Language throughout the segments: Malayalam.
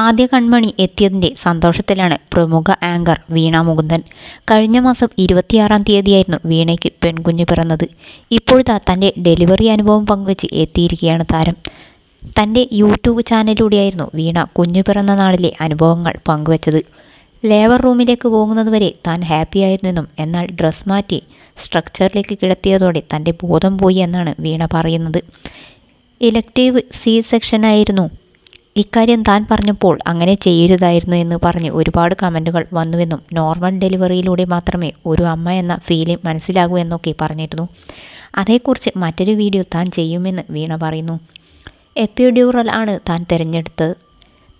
ആദ്യ കൺമണി എത്തിയതിൻ്റെ സന്തോഷത്തിലാണ് പ്രമുഖ ആങ്കർ വീണ മുകുന്ദൻ. കഴിഞ്ഞ മാസം 26-ാം തീയതിയായിരുന്നു വീണയ്ക്ക് പെൺകുഞ്ഞ് പിറന്നത്. ഇപ്പോഴത്തെ തൻ്റെ ഡെലിവറി അനുഭവം പങ്കുവച്ച് എത്തിയിരിക്കുകയാണ് താരം. തൻ്റെ യൂട്യൂബ് ചാനലിലൂടെയായിരുന്നു വീണ കുഞ്ഞു പിറന്ന നാളിലെ അനുഭവങ്ങൾ പങ്കുവച്ചത്. ലേബർ റൂമിലേക്ക് പോകുന്നതുവരെ താൻ ഹാപ്പിയായിരുന്നെന്നും എന്നാൽ ഡ്രസ് മാറ്റി സ്ട്രക്ചറിലേക്ക് കിടത്തിയതോടെ തൻ്റെ ബോധം പോയി എന്നാണ് വീണ പറയുന്നത്. ഇലക്റ്റീവ് സെക്ഷനായിരുന്നു. ഇക്കാര്യം താൻ പറഞ്ഞപ്പോൾ അങ്ങനെ ചെയ്യരുതായിരുന്നു എന്ന് പറഞ്ഞ് ഒരുപാട് കമൻറ്റുകൾ വന്നുവെന്നും നോർമൽ ഡെലിവറിയിലൂടെ മാത്രമേ ഒരു അമ്മ എന്ന ഫീലിംഗ് മനസ്സിലാകൂ എന്നൊക്കെ പറഞ്ഞിരുന്നു. അതേക്കുറിച്ച് മറ്റൊരു വീഡിയോ താൻ ചെയ്യുമെന്ന് വീണ പറയുന്നു. എപ്പിഡ്യൂറൽ ആണ് താൻ തിരഞ്ഞെടുത്തത്.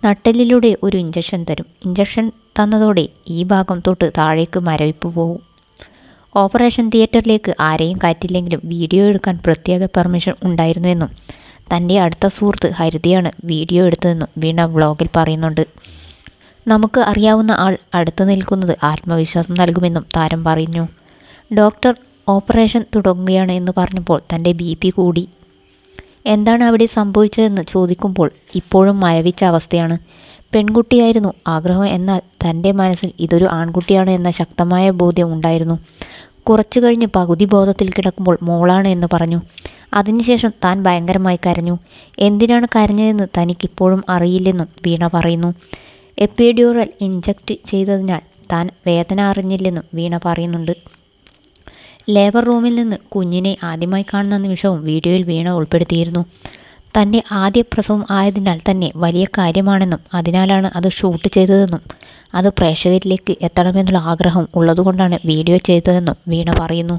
നട്ടെല്ലിലൂടെ ഒരു ഇഞ്ചക്ഷൻ തരും. ഇഞ്ചക്ഷൻ തന്നതോടെ ഈ ഭാഗം തൊട്ട് താഴേക്ക് മരവിപ്പ് പോകും. ഓപ്പറേഷൻ തിയേറ്ററിലേക്ക് ആരെയും കയറ്റില്ലെങ്കിലും വീഡിയോ എടുക്കാൻ പ്രത്യേക പെർമിഷൻ ഉണ്ടായിരുന്നുവെന്നും തൻ്റെ അടുത്ത സുഹൃത്ത് ഹരിതയാണ് വീഡിയോ എടുത്തതെന്നും വീണ വ്ളോഗിൽ പറയുന്നുണ്ട്. നമുക്ക് അറിയാവുന്ന ആൾ അടുത്ത് നിൽക്കുന്നത് ആത്മവിശ്വാസം നൽകുമെന്നും താരം പറഞ്ഞു. ഡോക്ടർ ഓപ്പറേഷൻ തുടങ്ങുകയാണ് എന്ന് പറഞ്ഞപ്പോൾ തൻ്റെ BP കൂടി. എന്താണ് അവിടെ സംഭവിച്ചതെന്ന് ചോദിക്കുമ്പോൾ ഇപ്പോഴും മരവിച്ച അവസ്ഥയാണ്. പെൺകുട്ടിയായിരുന്നു ആഗ്രഹം, എന്നാൽ തൻ്റെ മനസ്സിൽ ഇതൊരു ആൺകുട്ടിയാണ് എന്ന ശക്തമായ ബോധ്യം ഉണ്ടായിരുന്നു. കുറച്ചു കഴിഞ്ഞ് പകുതി ബോധത്തിൽ കിടക്കുമ്പോൾ മോളാണ് എന്ന് പറഞ്ഞു. അതിനുശേഷം താൻ ഭയങ്കരമായി കരഞ്ഞു. എന്തിനാണ് കരഞ്ഞതെന്ന് തനിക്കിപ്പോഴും അറിയില്ലെന്നും വീണ പറയുന്നു. എപ്പിഡ്യൂറൽ ഇൻജക്റ്റ് ചെയ്തതിനാൽ താൻ വേദന അറിഞ്ഞില്ലെന്നും വീണ പറയുന്നുണ്ട്. ലേബർ റൂമിൽ നിന്ന് കുഞ്ഞിനെ ആദ്യമായി കാണുന്ന നിമിഷവും വീഡിയോയിൽ വീണ ഉൾപ്പെടുത്തിയിരുന്നു. തൻ്റെ ആദ്യ പ്രസവം ആയതിനാൽ തന്നെ വലിയ കാര്യമാണെന്നും അതിനാലാണ് അത് ഷൂട്ട് ചെയ്തതെന്നും അത് പ്രേക്ഷകരിലേക്ക് എത്തണമെന്നുള്ള ആഗ്രഹം ഉള്ളതുകൊണ്ടാണ് വീഡിയോ ചെയ്തതെന്നും വീണ പറയുന്നു.